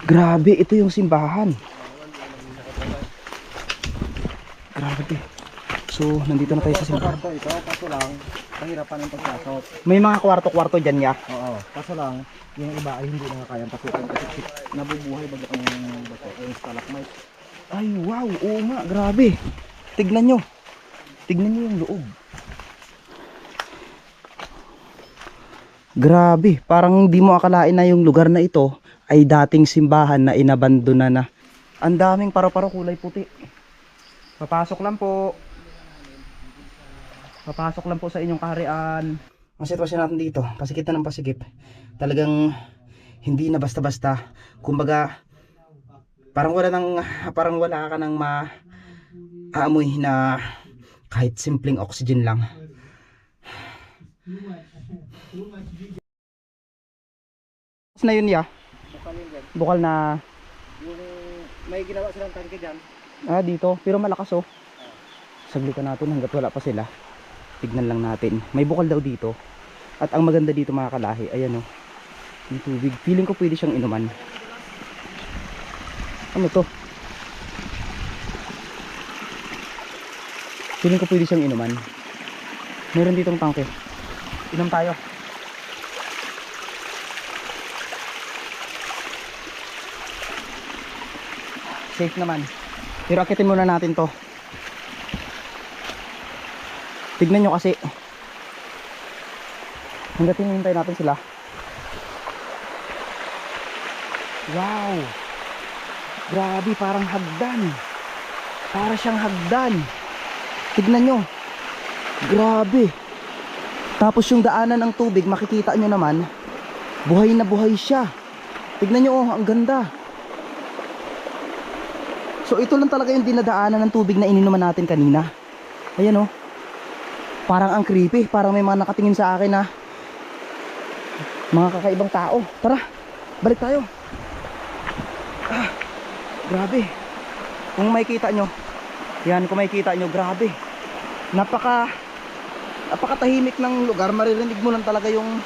Grabe, ito yung simbahan. Grabe. So, nandito na tayo sa simbahan. Kwarto ito, kaso lang, kahirapan ang pagpasok. May mga kwarto-kwarto dyan ya. Oo, kaso lang, yung iba ay hindi na kayang pasukan kasi nabubuhay baga ang bato, yung stalagmite. Ay, wow. Oo nga, grabe. Tignan nyo. Tignan nyo yung loob. Grabe, parang hindi mo akalain na yung lugar na ito ay dating simbahan na inabandona na. Ang daming paro-paro kulay puti. Papasok lang po. Papasok lang po sa inyong kaharian. Ang sitwasyon natin dito, pasikip na ng pasikip. Talagang hindi na basta-basta. Kumbaga, parang wala ka nang aamoy na kahit simpleng oxygen lang. Na yun ya? Bukalin dyan. Bukal na Yung may ginawa silang tangke dyan. dito, pero malakas oh. Saglitan natin hanggat wala pa sila. Tignan lang natin. May bukal daw dito. At ang maganda dito mga kalahi, ayan oh. Yung tubig, feeling ko pwede siyang inuman. Ano to? Feeling ko pwede siyang inuman. Meron ditong tangke. Inom tayo. Safe naman. Pero akitin muna natin to. Tignan nyo kasi. Hanggat hinihintay natin sila. Wow. Grabe, parang hagdan. Para siyang hagdan. Tignan nyo. Grabe. Tapos yung daanan ng tubig, makikita nyo naman, buhay na buhay siya. Tignan nyo oh, ang ganda. So ito lang talaga yung dinadaanan ng tubig na ininuman natin kanina. Ayan oh. Parang ang creepy. Parang may mga nakatingin sa akin na mga kakaibang tao. Tara, balik tayo. Grabe. Kung makikita nyo, yan, kung makikita nyo, grabe. Napakatahimik ng lugar. Maririnig mo lang talaga yung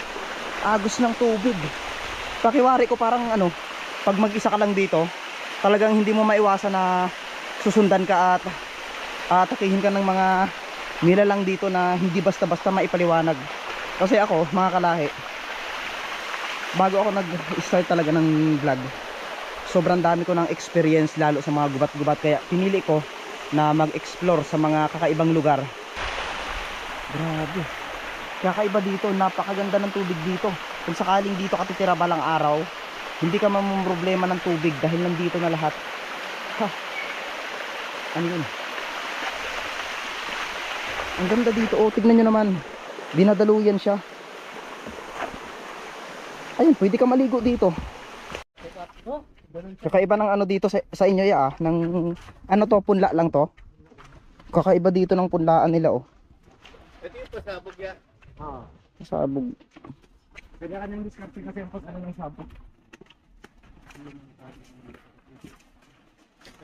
agos ng tubig. Pakiwari ko parang ano, pag mag-isa ka lang dito, talagang hindi mo maiwasan na susundan ka at atakihin ka ng mga nilalang dito na hindi basta-basta maipaliwanag. Kasi ako, mga kalahi, bago ako nag-start talaga ng vlog, sobrang dami ko ng experience lalo sa mga gubat-gubat, kaya pinili ko na mag-explore sa mga kakaibang lugar. Grabe, kakaiba dito, napakaganda ng tubig dito. Kung sakaling dito ka titira balang araw, hindi ka mamumroblema ng tubig dahil nandito na lahat. Ha, ano yun? Ang ganda dito, oh, tignan nyo naman, dinadaluyan siya. Ayun, pwede ka maligo dito. Kakaiba ng ano dito sa inyo ya ng ano to, punla lang to. Kakaiba dito ng punlaan nila oh. Ito yung pasabog yan. Oo. Pasabog. Kanya-kanyang diskarte kasi ang pag-ano ng sabog.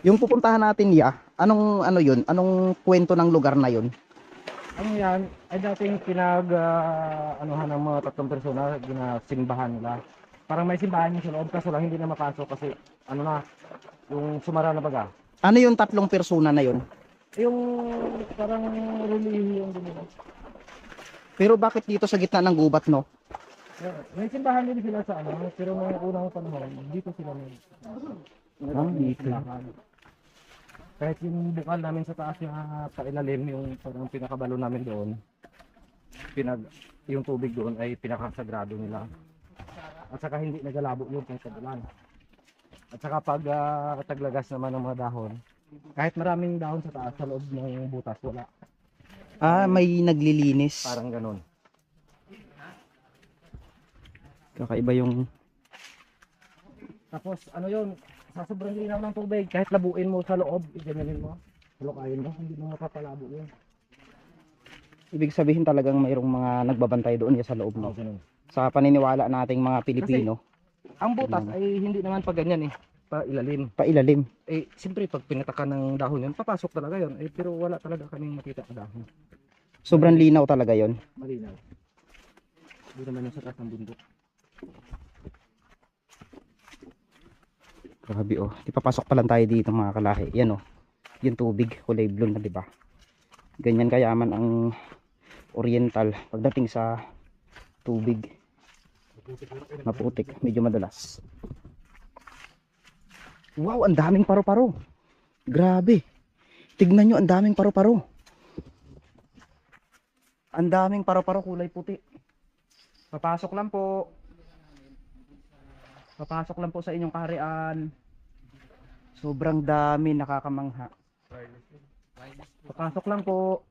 Yung pupuntahan natin ya, anong ano yun? Anong kwento ng lugar na yun? Ano yan, ay dating anuhan ng mga tatlong persona, ginasimbahan nila. Parang may simbahan yung sa loob, kaso lang hindi na mapasok kasi ano na, yung sumara na baga. Ano yung tatlong persona na yun? Yung parang relihiyon din nila. Pero bakit dito sa gitna ng gubat no? May simbahan din sila sa ano, pero mga unang panahon, dito sila Dito. Kahit yung bukal namin sa taas yung pailalim, yung parang pinakabalo namin doon, yung tubig doon ay pinakasagrado nila. At saka hindi nagalabo yun kahit tagulan. At saka pag taglagas naman ng mga dahon, kahit maraming dahon sa taas, sa loob ng butas, wala. May naglilinis. Parang ganun. Kakaiba yung Tapos ano yun, sa sobrang linaw ng tubig, kahit labuin mo sa loob, ganyanin mo, lukayin mo, hindi mo mapapalabo yun. ibig sabihin talagang mayroong mga nagbabantay doon sa loob no? Ganun. Sa paniniwala nating mga Pilipino. Ang butas ay hindi naman pa ganyan pa ilalim. Pailalim. Siyempre pag pinataka ng dahon yun, papasok talaga yun. Pero wala talaga kaming makita na dahon. Sobrang linaw talaga yon. Malinaw. Hindi naman yung sa taas ng bundok. Grabe oh. Di papasok pa lang tayo dito mga kalahi. Yan oh. Yung tubig, kulay blue na, di ba? Ganyan kayaman ang Oriental pagdating sa tubig. Maputik, medyo madalas. Wow, ang daming paru-paro. Grabe. Tignan nyo, ang daming paru-paro. Ang daming paru-paro kulay puti. Papasok lang po. Papasok lang po sa inyong kaharian. Sobrang dami, nakakamangha. Papasok lang po.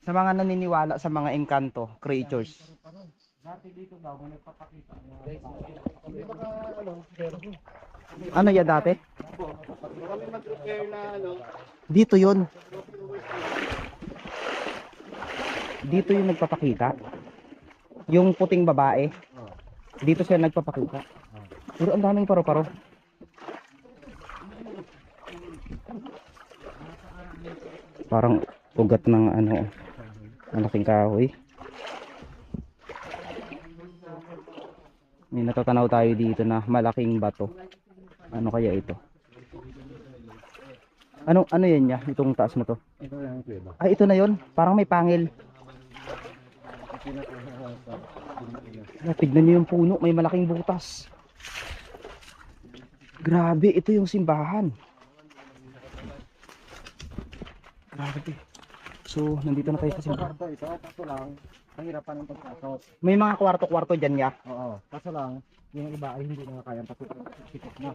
Sa mga naniniwala sa mga engkanto, creatures. Dati dito daw, nagpapakita. Ano ya dati? Dito yun. Dito yung nagpapakita. Yung puting babae. Dito siya nagpapakita. Pero ang daming paro-paro. Parang ugat ng ano, malaking kahoy. May natatanaw tayo dito na malaking bato. Ano kaya ito? Ano yan niya? Itong taas na to? Ito yung kuweba. Ay, ito na yon. Parang may pangil. Tignan niyo yung puno, may malaking butas. Grabe, ito yung simbahan. Grabe. So, nandito na tayo sa simbahan. Kwarto ito, kaso lang, pahirapan ng pagpasok. May mga kwarto-kwarto dyan ya. Oo, kaso lang, yung iba ay hindi na kayang pasukin. Sikot na.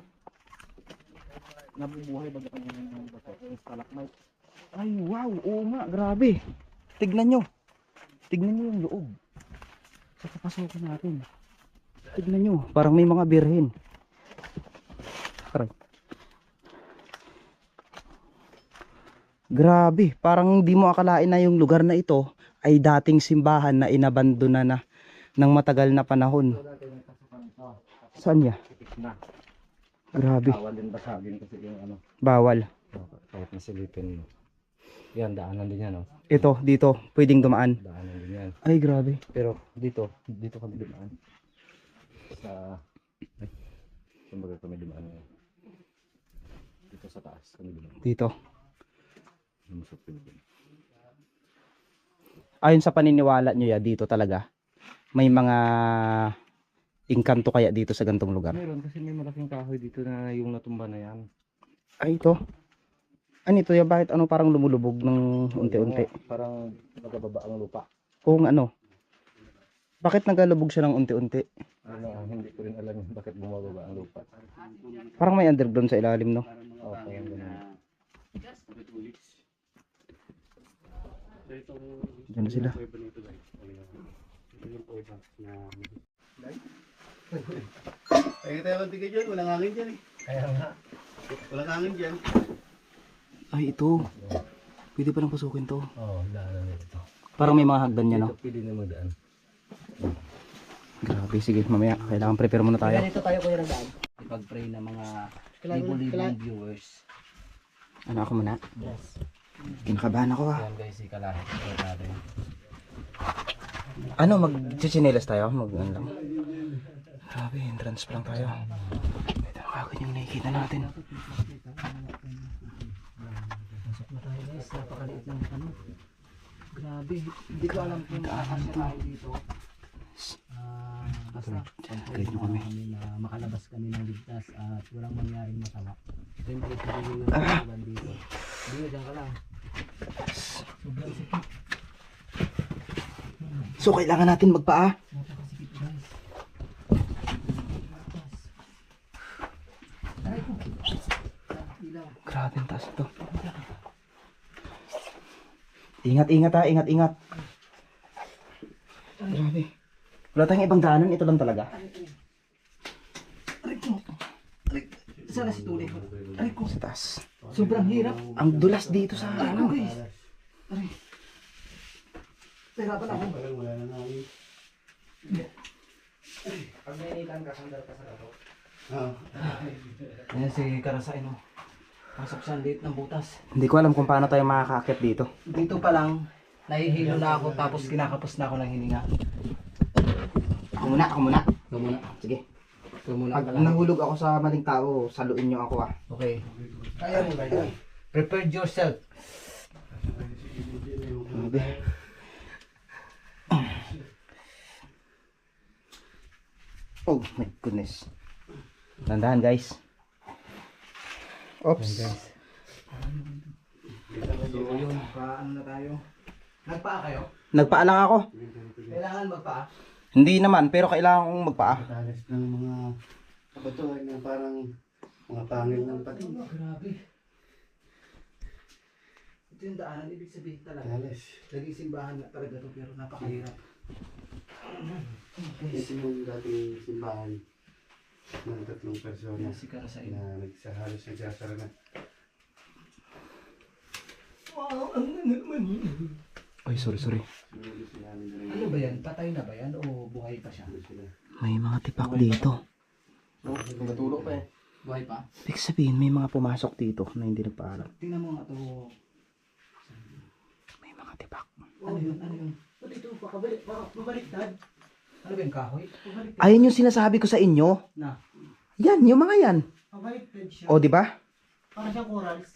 Nabubuhay ba yung bato? Yung stalagmite. Ay, wow. Oo nga, grabe. Tignan nyo. Tignan nyo yung loob. Sa papasukin natin. Tignan nyo. Parang may mga birhen. Aray. Grabe. Parang di mo akalain na yung lugar na ito ay dating simbahan na inabandona na ng matagal na panahon. Saan ya? Sikit na. Grabe. Bawal din basagin kasi yung ano. Bawal. Kahit nasilipin mo. Yan, daanan din yan, oh. Ito, dito. Pwedeng dumaan. Daanan din yan. Ay, grabe. Pero dito kami dumaan. Sa, ay, kumbaga kami dumaan ngayon. Dito sa taas kami dumaan. Dito. Lumusot kami dun. Ayon sa paniniwala nyo ya, dito talaga may mga engkanto kaya dito sa gantong lugar. Meron kasi may malaking kahoy dito na yung natumba na yan. Ay, ito. Ano ito ya? Bakit ano parang lumulubog ng unti-unti? Parang nagababa ang lupa. Kung ano? Bakit nagalubog siya ng unti-unti? Ano, hindi ko rin alam yung bakit bumababa ang lupa. Parang may underground sa ilalim, no? Oo, parang ganun. Diyan na sila. Ay, tayo mantika dyan. Walang hangin dyan eh. Kaya nga. Walang hangin dyan. Ay, ito. Pwede pa nang pasukin to. Oo, daanan nito. Parang may mga hagdan niya, no? Dito pwede na magdaan. Grabe, sige. Mamaya, kailangan prepare muna tayo. Ganito tayo kuya nagdaan. Ipag-pray ng mga libo-libong viewers. Ano ako muna? Yes. Kinakabahan ako, Yan guys, si Kalahit. Natin. Ano, mag-chichinelas tayo? Ano lang. Grabe, entrance pa lang tayo. Ito na kagad yung nakikita natin. Pasok na tayo guys. Napakaliit lang ano. Grabe. Hindi ko alam kung makakasya tayo dito. Basta. Guide nyo kami. Na makalabas kami ng ligtas at walang mangyaring masama. Siyempre, sabihin yung dito. Hindi, dyan ka lang. Sobrang sikip. So, kailangan natin magpaa. Napakasikip guys. Aray ko. Ilaw. Grabe ang taas ito. Ingat, ingat ha. Ingat, ingat. Grabe. Wala tayong ibang daanan. Ito lang talaga. Aray ko. Saan na si Tuli? Aray ko. Sa taas. Sobrang hirap. Ang dulas dito sa Ano ano. guys? Aray. Hirapan ako. Wala nang hangin. Pag nainitan ka, sandal ka sa gato. Oo. Ayan si Karasay no. Pasok siya ang liit ng butas. Hindi ko alam kung paano tayo makakakit dito. Dito pa lang, nahihilo na ako tapos kinakapos na ako ng hininga. Ako muna, ako muna. Ito muna. Sige. Tumula Pag ka lang. nahulog ako sa maling tao, saluin niyo ako ah. Okay. Kaya mo ba yan? Prepare yourself. Grabe. Oh my goodness. Tandaan guys. Oops. So yun, paano na tayo? Nagpaa kayo? Nagpaa lang ako. Kailangan magpaa? Hindi naman, pero kailangan kong magpaa. Talas ng mga kabatuhan na parang mga pangil ng pati. Grabe. Ito yung daanan, ibig sabihin talaga. Talas. Naging simbahan na talaga to pero napakahirap. Ito yung dating simbahan ng 3 persona Si Karasain. na halos nagsasara na. Wow, ang naman yun. Ay, sorry. Sinuli sila namin na rin. Ano ba yan? Patay na ba yan o buhay pa siya? Sila. May mga tipak dito. Natulog pa eh. Buhay pa? Ibig sabihin, may mga pumasok dito na hindi nagpaalam. Tingnan mo nga to. May mga tipak. Ano yun? Ano yun? Ba't ito? Babaliktad? Ano ba yung kahoy? Babaliktad. Ayun yung sinasabi ko sa inyo. Na? Yan, yung mga yan. Babaliktad siya. O, di ba? Para siyang corals.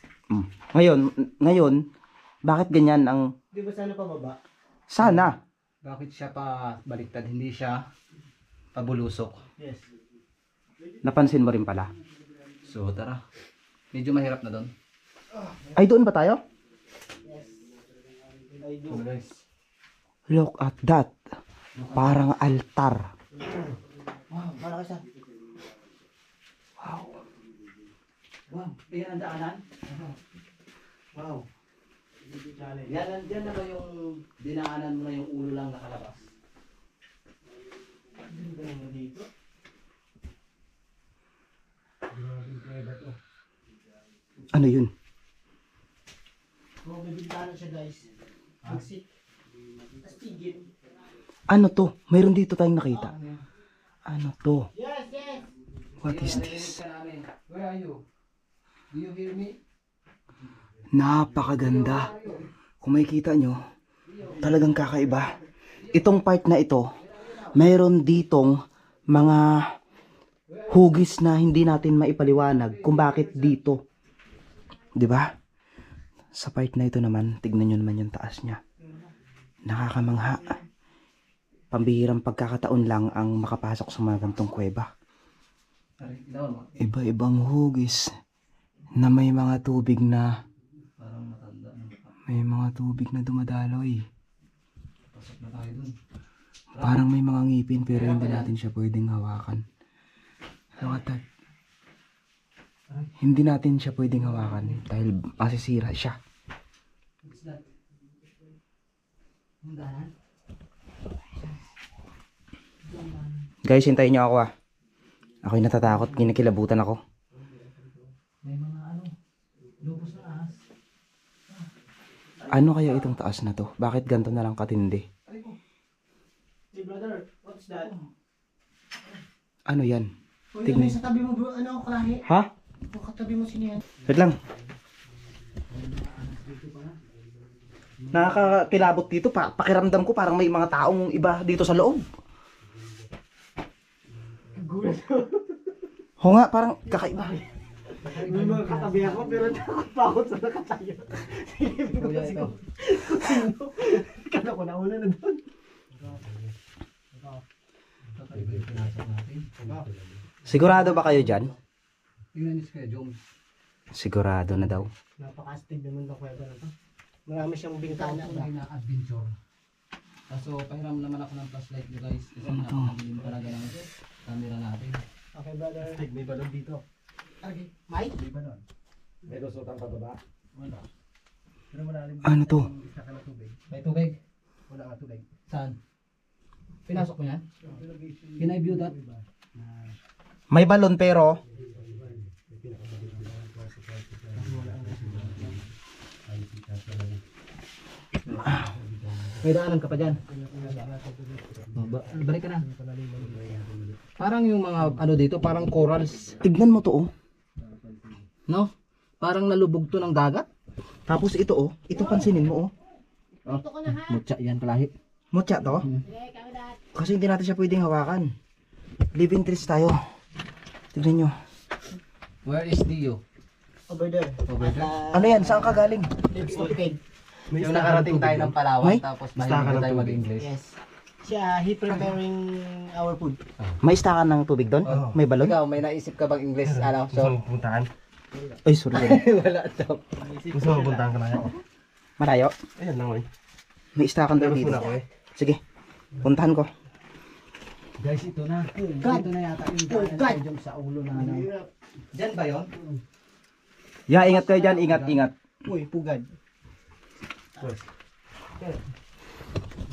Ngayon, bakit ganyan ang... Di ba sana pababa? Sana. Bakit siya pa baliktad? Hindi siya pabulusok. Yes. Napansin mo rin pala. So tara. Medyo mahirap na doon. Ay, doon ba tayo? I do. Guys. Look at that. Parang altar. Wow, malaki siya. Wow. Wow, ayan ang daanan. Wow. Yan, dyan na ba yung dinaanan mo na yung ulo lang nakalabas? Dito. Ano yun? Oh, may bintana siya guys. Exit. Tapos tigil. Ano to? Mayroon dito tayong nakita. Ano to? Yes, yes. What is this? Where are you? Do you hear me? Napakaganda. Kung makikita nyo, talagang kakaiba. Itong part na ito, mayroon ditong mga hugis na hindi natin maipaliwanag kung bakit dito. 'Di ba? Sa part na ito naman, tignan nyo naman yung taas niya. Nakakamangha. Pambihirang pagkakataon lang ang makapasok sa mga gantong kuweba. Iba-ibang hugis na may mga tubig na Parang matanda na. may mga tubig na dumadaloy. Pasok na tayo dun. Parang may mga ngipin pero hindi natin siya pwedeng hawakan. Look at that. Hindi natin siya pwedeng hawakan dahil masisira siya. What's that? Ang daanan? Guys, hintayin nyo ako ah. Ako'y natatakot, kinikilabutan ako. May mga ano, lubos na ahas. Ano kaya itong taas na to? Bakit ganito na lang katindi? Hey brother, what's that? Ano yan? O Tignan. yun, sa tabi mo bro, ano, kalahi? Ha? O katabi mo sinihan. Wait lang. Nakakakilabot dito. Pakiramdam ko parang may mga taong iba dito sa loob. Oo nga, parang kakaiba. May mga katabi ako pero takot pa ako sa nakatayo. Silipin ko kasi kung sino. Kala ko nauna na doon. Kakaiba yung pinasok natin. Sigurado ba kayo dyan? Tingnan niyo si Kuya Joms. Sigurado na daw. Napaka-astig naman ng kuweba na to. Marami siyang bintana. Kulay na adventure. Kaso pahiram naman ako ng flashlight nyo guys. Kasi napakabilim talaga ng camera natin. Okay brother. Astig, may balon dito. Okay. Mike? May balon. May lusotang pababa. Wala. Pero malalim. Ano to? Isa ka na tubig. May tubig? Wala ka tubig. Saan? Pinasok mo yan? Can I view that? May balon pero May daanan ka pa dyan. Balik ka na. Parang yung mga ano dito, parang corals. tignan mo to oh. No? Parang nalubog to ng dagat. Tapos ito oh. Ito pansinin mo oh. Mutya yan kalahi. Mutya to. Kasi hindi natin siya pwedeng hawakan. Living trees tayo. Tignan nyo. Where is Dio? Over there. Over there? Ano yan? Saan ka galing? Livestock cave. Yung nakarating tayo ng Palawan, May? tapos mahilig tayo mag-English. Yes. Siya, he preparing our food. May istakan ng tubig doon? Oo. May balon? Ikaw, may naisip ka bang English? Ano? So, puntahan? Ay, sorry. wala daw. Gusto mo puntahan ka na yan? Malayo. Ayan lang oy. May istakan daw dito. Ako eh. Sige. Puntahan ko. Guys, ito na. Ito na yata yung dyan sa ulo na ano. Diyan ba yun? Ya, ingat kayo dyan. Ingat, ingat. Uy, pugad.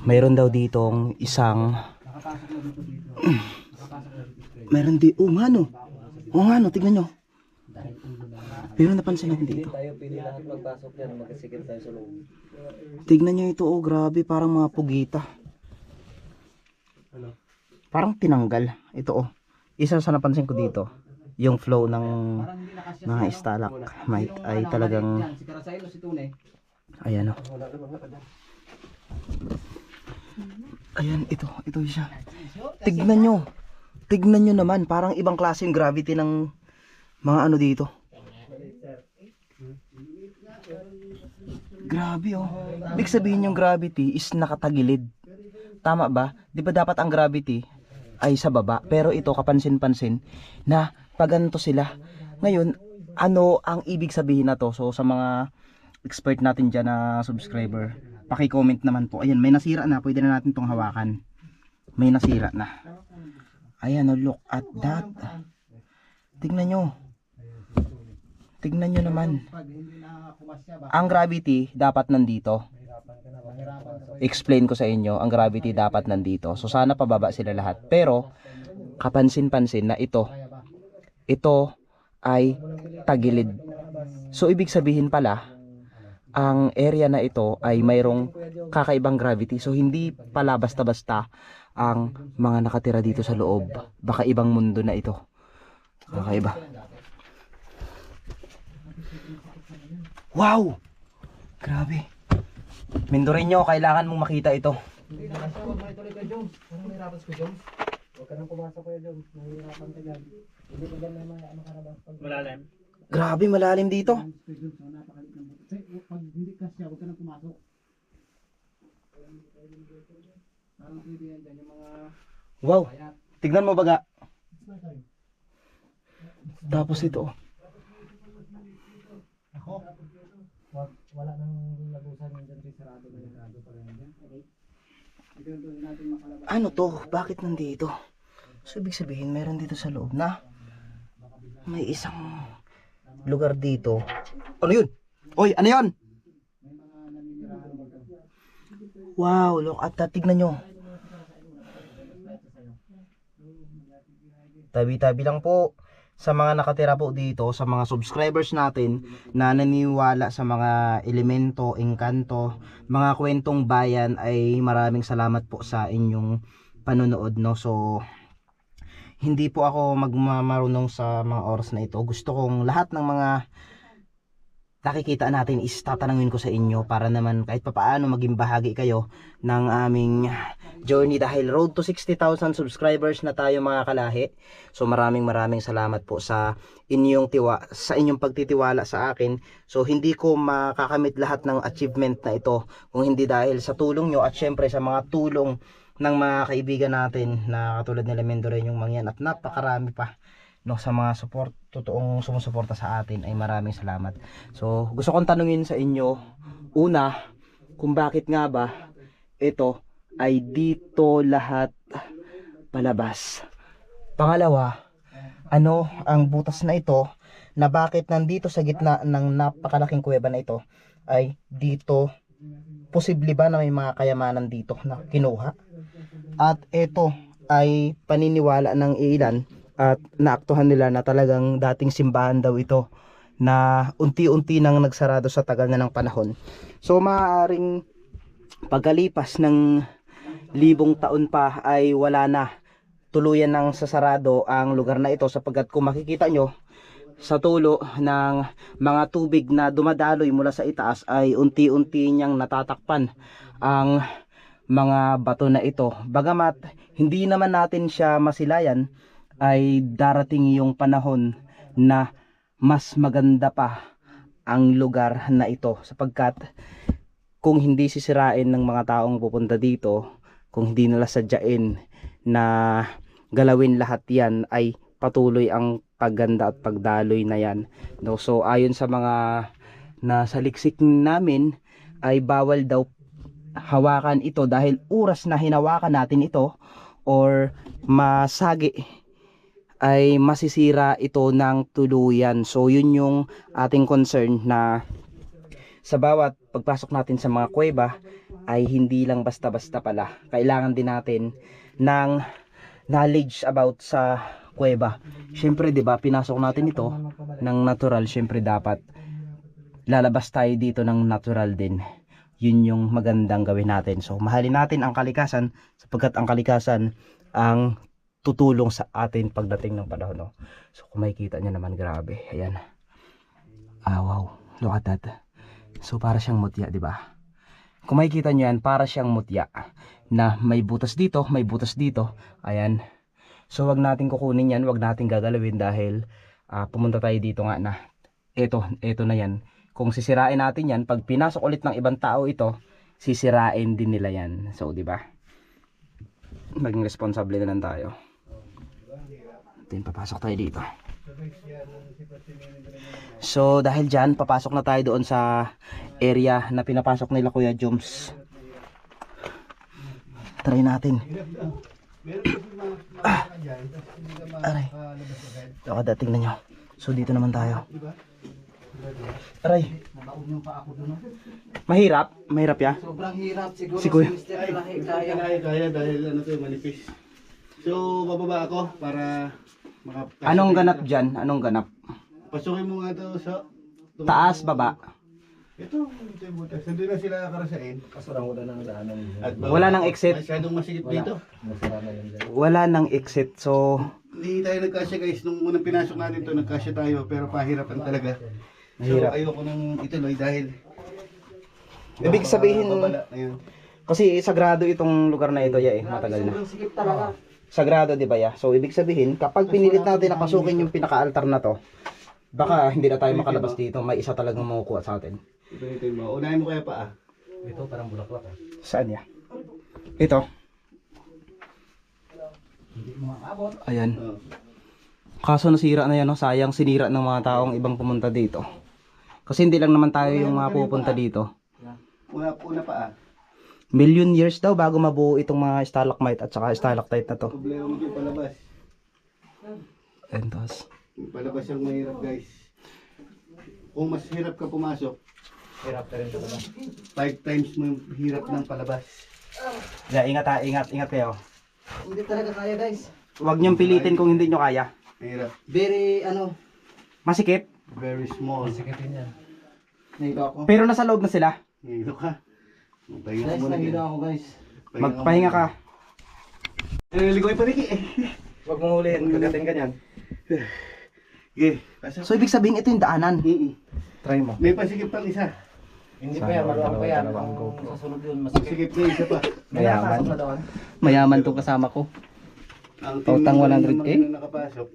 Mayroon daw ditong isang mayroon di nga no. Nga no, tignan nyo. Pero napansin natin dito. Tayo pili lahat magpasok yan, magkasikip tayo sa loob. Tignan nyo ito, oh, grabe, parang mga pugita. Parang tinanggal. Ito, oh. Isa sa napansin ko dito, yung flow ng mga stalagmite ay talagang, Si Karasaylo, si Tunay. ayan, oh. Ayan, ito siya. Tignan nyo. Tignan nyo naman, parang ibang klase yung gravity ng mga ano dito. Grabe, oh. Ibig sabihin yung gravity is nakatagilid. Tama ba? Di ba dapat ang gravity ay sa baba? Pero ito, kapansin-pansin na pag ganito sila. Ngayon, ano ang ibig sabihin na to? So, sa mga expert natin dyan na subscriber, paki-comment naman po. Ayan, may nasira na. Pwede na natin tong hawakan. May nasira na. Ayan, oh, look at that. Tignan nyo. Tignan nyo naman. Ang gravity dapat nandito. Explain ko sa inyo, ang gravity dapat nandito. So sana pababa sila lahat. Pero kapansin-pansin na ito ay tagilid. So ibig sabihin pala, ang area na ito ay mayroong kakaibang gravity. So hindi pala basta-basta ang mga nakatira dito sa loob. Baka ibang mundo na ito. Kakaiba. Wow! Grabe. Mindorino, kailangan mong makita ito. Huwag mo ituloy ka, Jones. Anong may rapas ko, Jones? Huwag ka nang pumasok ko, Jones. Nahihirapan ka dyan. Hindi ko dyan may mga ano karabas. Malalim. Grabe, malalim dito. Pag hindi ka siya, huwag ka nang pumasok. Parang pwede yan dyan yung mga... Wow. Tignan mo baga. Tapos ito. Ako? Wala nang lagusan yung dyan. Sarado na yung sarado pa rin dyan. Okay. Ito natin makalabas. Ano to? Bakit nandito? So ibig sabihin, meron dito sa loob na may isang lugar dito. Ano yun? Oy, ano yun? Wow, look at that. Tignan nyo. Tabi-tabi lang po sa mga nakatira po dito, sa mga subscribers natin na naniniwala sa mga elemento, engkanto, mga kwentong bayan, ay maraming salamat po sa inyong panonood, no? So hindi po ako magmamarunong sa mga oras na ito. Gusto kong lahat ng mga nakikita natin is tatanungin ko sa inyo para naman kahit papaano maging bahagi kayo ng aming journey, dahil road to 60,000 subscribers na tayo mga kalahi. So maraming salamat po sa inyong pagtitiwala sa akin. So hindi ko makakamit lahat ng achievement na ito kung hindi dahil sa tulong nyo at syempre sa mga tulong ng mga kaibigan natin na katulad nila Mendoreño Mangyan at napakarami pa, no, sa mga totoong sumusuporta sa atin. Ay maraming salamat. So gusto kong tanungin sa inyo, una, kung bakit nga ba ito ay dito lahat palabas. Pangalawa, ano ang butas na ito na bakit nandito sa gitna ng napakalaking kuweba na ito ay dito, posible ba na may mga kayamanan dito na kinuha? At ito ay paniniwala ng ilan at naaktuhan nila na talagang dating simbahan daw ito na unti-unti nang nagsarado sa tagal na ng panahon. So maaaring pagkalipas ng 1,000 taon pa ay wala na, tuluyan ng sasarado ang lugar na ito, sapagkat kung makikita nyo sa tulo ng mga tubig na dumadaloy mula sa itaas ay unti-unti niyang natatakpan ang mga bato na ito. Bagamat hindi naman natin siya masilayan ay darating yung panahon na mas maganda pa ang lugar na ito, sapagkat kung hindi sisirain ng mga taong pupunta dito, kung hindi nila sadyain na galawin lahat yan, ay patuloy ang pagganda at pagdaloy na yan, no? So ayon sa mga nasa liksik namin ay bawal daw hawakan ito dahil oras na hinawakan natin ito or masagi ay masisira ito ng tuluyan. So yun yung ating concern, na sa bawat pagpasok natin sa mga kuweba ay hindi lang basta-basta pala. Kailangan din natin ng knowledge about sa kuweba. Syempre 'di ba, pinasok natin ito ng natural, syempre dapat lalabas tayo dito ng natural din. Yun yung magandang gawin natin. So mahalin natin ang kalikasan, sapagkat ang kalikasan ang tutulong sa atin pagdating ng panahon, no? So kung makikita nyo naman, grabe, ayan. Wow, look at that. So para siyang mutya, di ba? Kung makikita nyo yan, para siyang mutya na may butas dito, may butas dito. Ayan. So wag natin kukunin yan, wag natin gagalawin dahil pumunta tayo dito nga na eto na yan. Kung sisirain natin yan, pag pinasok ulit ng ibang tao ito, sisirain din nila yan. So, di ba? Maging responsable na lang tayo. Then papasok tayo dito. So, dahil dyan, papasok na tayo doon sa area na pinapasok nila Kuya Joms. Try natin. Aray. Dating na nyo. So, dito naman tayo. Aray. Mahirap? Mahirap ya? Sobrang hirap siguro. Si Kuya. Mr. Lahi, kaya. Kaya dahil ano to, manipis. So, bababa ako para Anong ganap dyan? Anong ganap? Pasukin mo nga to sa Taas, baba? ito yung butas. Nandun na sila karasain. At Wala nang exit? masyadong masikip dito. Wala nang exit. So, Hindi tayo nagkasya guys. Nung unang pinasok natin to, nagkasya tayo. Pero pahirapan talaga. So, Mahirap. ayoko nang ituloy dahil ibig sabihin, babala. Ayun. kasi sagrado itong lugar na ito, ya eh, matagal na. Sobrang sikip talaga. Sagrado, di ba ya? So, ibig sabihin, kapag pinilit natin na pasukin yung pinaka-altar na to, baka hindi na tayo makalabas dito. May isa talagang makukuha sa atin. Ito yung mo. Unahin mo kaya pa ah. Ito parang bulaklak. Saan ya? Ito. Ayan. Oh. Kaso nasira na yan, no? Sayang, sinira ng mga taong ibang pumunta dito. Kasi hindi lang naman tayo yung pupunta dito. Una pa ah. Million years daw bago mabuo itong mga stalagmite at saka stalactite na to. Problema mo yung palabas. Entos. Yung palabas yung mahirap guys. Kung mas hirap ka pumasok, Hirap ka rin talaga. 5 times mo yung hirap ng palabas. Yeah, ingat ha, ingat kayo. Hindi talaga kaya guys. Huwag niyong pilitin kung hindi niyo kaya. Mahirap. Very Masikip, Very small. Sikipin yan. nahilo ako. pero nasa loob na sila. Mahirap ka. Magpahinga ka Guys, muna. nahilo ako guys. Magpahinga ka. Naligo yung paniki eh. Huwag mong hulihin, kagatin ka niyan. Okay, pasok. So ibig sabihin ito yung daanan. Try mo. May pasikip pang isa. Hindi pa yan, maluwang pa yan. Ang sasunod yun, masikip. Pasikip na isa pa. Mayaman. Na doon. Mayaman tong kasama ko. Ang Pautang tingnan 100K? naman na nakapasok.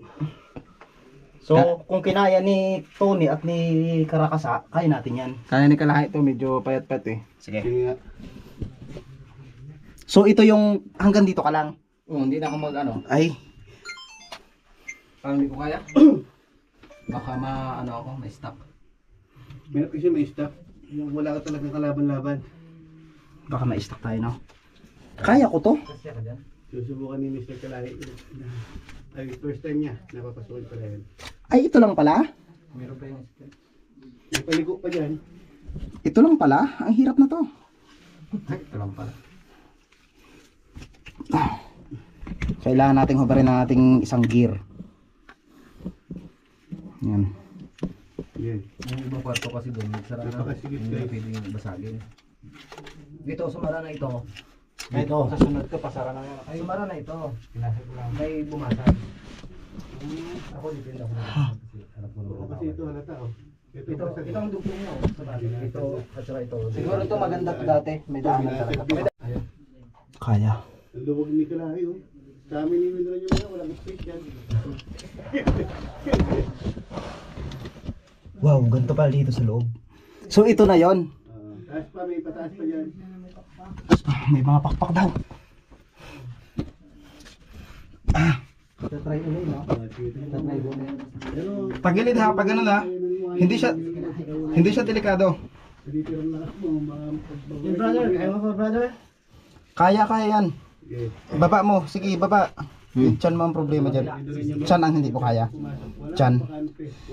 So kung kinaya ni Tony at ni Karakasa, kaya natin yan. Kaya ni Kalahi ito, medyo payat-payat eh. Sige. Sige nga. So ito yung hanggang dito ka lang. Hindi na ako mag-ano. Ay, Parang hindi ko kaya. Baka ako, may stop. Meron kasi may stop. Yung wala ka talagang kalaban-laban. baka ma-stuck tayo, no? Kaya ko to. Susubukan ni Mr. Kalahi. Ay, first time niya. Napapasukin pala yun. Ay, ito lang pala. Meron pa yung May paligo pa dyan. Ito lang pala. Ang hirap na to. ito lang pala. Kailangan nating hubarin ng ating isang gear. Yan. Yan. Yung ibang kwarto kasi doon, nagsara na. Napakasigit, Hindi guys. pwedeng basagin. Dito, sumara na ito. Ito, sa sunod ko, pasara na yan. Ay, sumara na ito. Pinasok ko lang. May bumasag. Ako, depende ako. Hanap mo naman. Kasi ito halata oh. Ito, Ito ang dugtong niya. Ito, at saka ito. Siguro ito maganda to dati. May daanan talaga. Kaya. Ang luwag ni Kalahi oh. Dami ni Mindoro yung mga walang space yan. Wow, ganito pala dito sa loob. So ito na yon. Taas pa, may pataas pa dyan. May mga pakpak daw. Tatry ulit, no? Tatry ulit. Tagilid ha, pag ganun ha. Hindi siya delikado. Dito yung lakas mo, Yung brother, kaya mo pa brother? Kaya yan. Okay. Baba mo, sige baba. Yung tiyan mo ang problema dyan. Tiyan ang hindi mo kaya. Tiyan.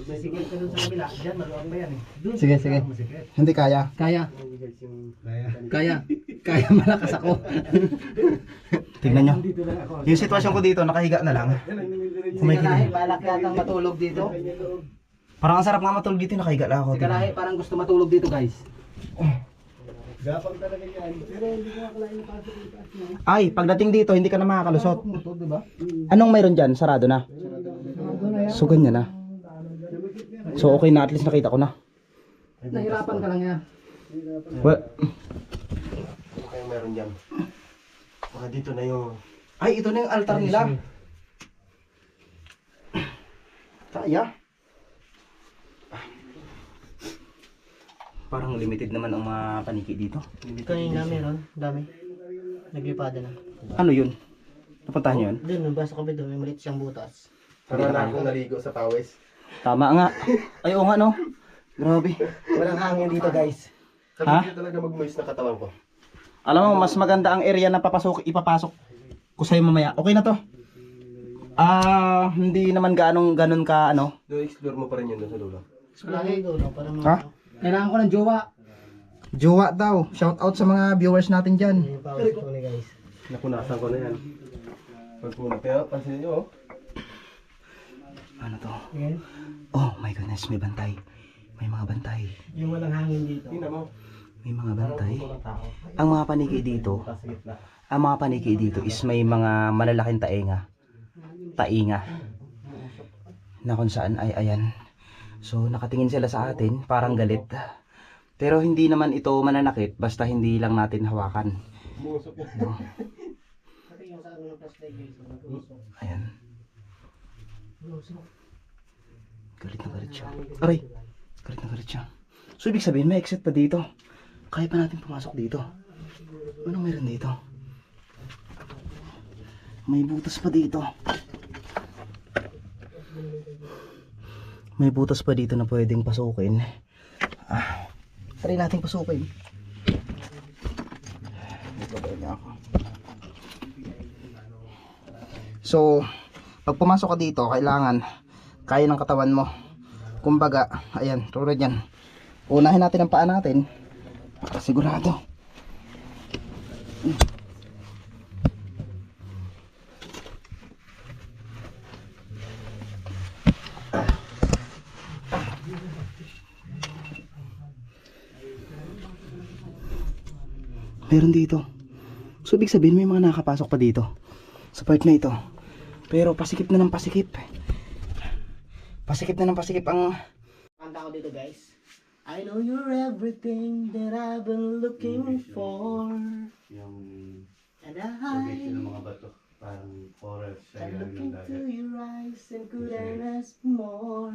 Sige ka dun sa kabila. Diyan, maluwag ba yan eh? Sige. Hindi kaya. Kaya. Kaya. Kaya malakas ako. Tignan nyo. Yung sitwasyon ko dito, nakahiga na lang. Si Kalahi, balak yatang matulog dito. Parang ang sarap nga matulog dito, nakahiga lang ako. Si Kalahi, parang gusto matulog dito guys. Gapang talaga yan. Pero hindi ko akalain na pasok yung taas mo. Ay, pagdating dito, hindi ka na makakalusot. Ito, diba? Anong mayroon dyan? Sarado na. So, ganyan na. So, okay na. At least nakita ko na. Nahirapan ka lang yan. Well, Ano kayong meron dyan? Baka dito na yung... ay, ito na yung altar nila. Kaya. Parang limited naman ang mga paniki dito. Kanina meron, dami. Naglipada na. Ano yun? Napuntahan nyo yun? Doon, nabasa ko ba doon, may maliit siyang butas. Para na akong naligo sa pawis. Tama nga. Ay, oo nga no. Grabe. Walang hangin dito guys. Ha? Sabi talaga mag-moist na katawan ko. Alam mo, mas maganda ang area na ipapasok ko sa'yo mamaya. Okay na to. Hindi naman ganun ka ano. Doon explore mo pa rin yun doon sa dulo. Kalahi doon, no? Parang Ha? kailangan ko ng jowa. Jowa daw. Shout out sa mga viewers natin dyan. Yung power ko ni guys. Napunasan ko na yan. Pagpunat kaya, pansin nyo oh. Ano to? Ayan. Oh my goodness, may bantay. May mga bantay. Yung walang hangin dito. Tingnan mo. May mga bantay. Walang tao. Ang mga paniki dito, Sa gitna. ang mga paniki dito is may mga malalaking tainga. Tainga. Na kung saan ay ayan. So nakatingin sila sa atin, parang galit. Pero hindi naman ito mananakit basta hindi lang natin hawakan. Musok yan. No? Kasi yung sa ano ng flashlight guys, nag-usok. Ayan. Nag-usok. Galit na galit siya. Aray! Galit na galit siya. So ibig sabihin may exit pa dito. Kaya pa natin pumasok dito. Anong meron dito? May butas pa dito. May butas pa dito na pwedeng pasukin. Try natin pasukin. Dito ba niya ako? So, pag pumasok ka dito, kailangan kaya ng katawan mo. Kumbaga, ayan, tulad yan. Unahin natin ang paa natin. Para sigurado. Meron dito. So, ibig sabihin may mga nakapasok pa dito. Sa part na ito. Pero pasikip na ng pasikip. Pasikip na ng pasikip ang... Kanta ko dito guys. I know you're everything that I've been looking for. Yung And formation ng mga bato. Parang coral sa I ilalim look ng into dagat. your eyes and couldn't ask more.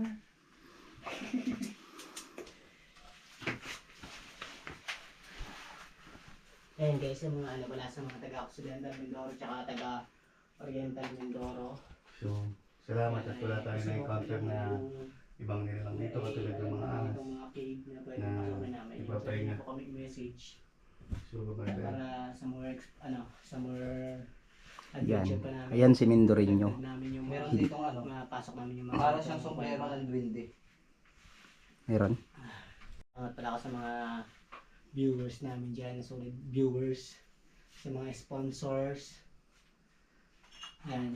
Ayan guys, yung mga ano pala sa mga taga-Occidental Mindoro tsaka taga-Oriental Mindoro. So, salamat at wala tayo na-encounter na ibang nilalang dito katulad ng mga ahas. Itong mga cave na pwede na pasukin namin. ipapahinga. Ito po kami message So, maganda. para sa more, sa more Yan. adventure pa namin. Ayan si Mindoreño. Namin yung Meron ditong ano, mapasok namin yung mga para siyang sombrero ng duwende. Meron. Salamat pala ako sa mga viewers namin dyan, solid viewers, sa mga sponsors, and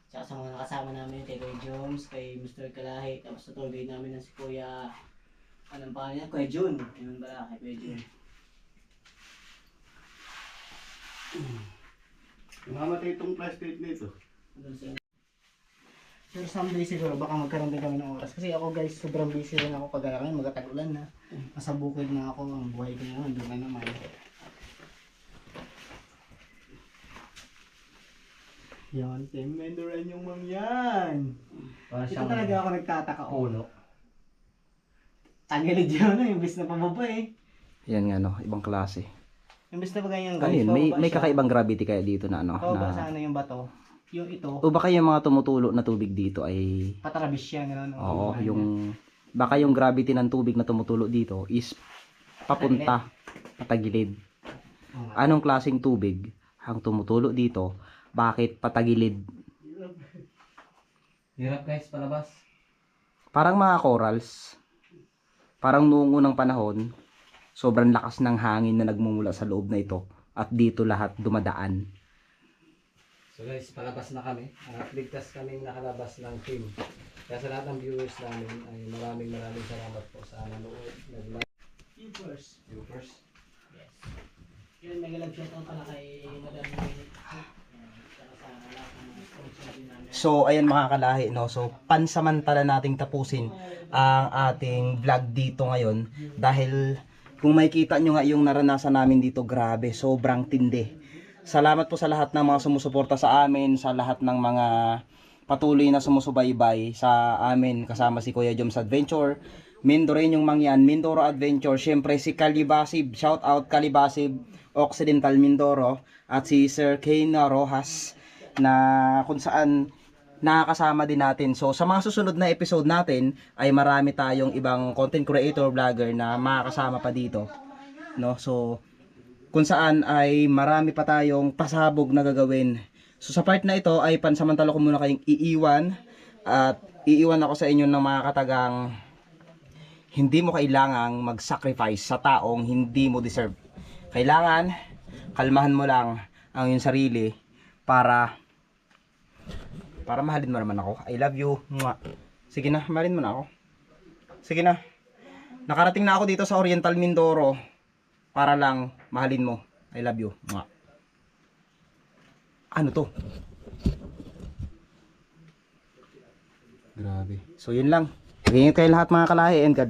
tsaka sa mga nakasama namin, kay Kuya Jones, kay Mr. Kalahi, tapos sa tour guide namin ng si Kuya, anong pangalan niya? Kuya Jun, yun pala, kay Kuya Jun. Mamatay itong flashlight nito. Andun sila. Pero someday siguro baka magkaroon din kami ng oras. Kasi ako guys, sobrang busy rin ako kagaya ngayon, magkatag-ulan na. Nasa bukid na ako, ang buhay ko ngayon, doon na naman. Yan, temendoran yung mangyan. Ito talaga ako nagtataka. Puno. Tagilid yun, imbis na pababa eh. Yan nga no, ibang klase. Imbis na ba ganyan Ano yun, may kakaibang gravity kaya dito na ano, Pababa na sa ano yung bato. Yung ito, o baka yung mga tumutulo na tubig dito ay patarabis siya, gano'n. oo, yung baka yung gravity ng tubig na tumutulo dito is papunta patagilid. Anong klaseng tubig ang tumutulo dito? Bakit patagilid? Hirap guys, palabas. Parang mga corals. Parang noong unang panahon, sobrang lakas ng hangin na nagmumula sa loob na ito at dito lahat dumadaan. So guys, palabas na kami. Ligtas kami nakalabas ng team. Kaya sa lahat ng viewers namin ay maraming salamat po sa nanood. Viewers. Viewers. Yes. Yun, mega love shoutout pala kay Madam Minute. Tsaka sa lahat ng mga sponsor din namin. So, ayan mga kalahi, no? So, pansamantala nating tapusin ang ating vlog dito ngayon dahil kung makikita nyo nga yung naranasan namin dito, grabe, sobrang tindi. Salamat po sa lahat ng mga sumusuporta sa amin, sa lahat ng mga patuloy na sumusubaybay sa amin kasama si Kuya Joms Adventure, Mindoreñong Mangyan, Mindoro Adventure, syempre si Calibasib, shout out Calibasib, Occidental Mindoro, at si Sir Kane Rojas na kung saan nakakasama din natin. So sa mga susunod na episode natin ay marami tayong ibang content creator vlogger na makakasama pa dito, no? So kung saan ay marami pa tayong pasabog na gagawin. So sa part na ito ay pansamantala ko muna kayong iiwan at iiwan ako sa inyo ng mga katagang hindi mo kailangang mag-sacrifice sa taong hindi mo deserve. Kailangan kalmahan mo lang ang iyong sarili para mahalin mo naman ako. I love you. Mwah. Sige na, mahalin mo na ako. Sige na. Nakarating na ako dito sa Oriental Mindoro para lang mahalin mo. I love you. Mwah. Ano to? Grabe. So yun lang. Mag-ingat kayo lahat mga kalahi and God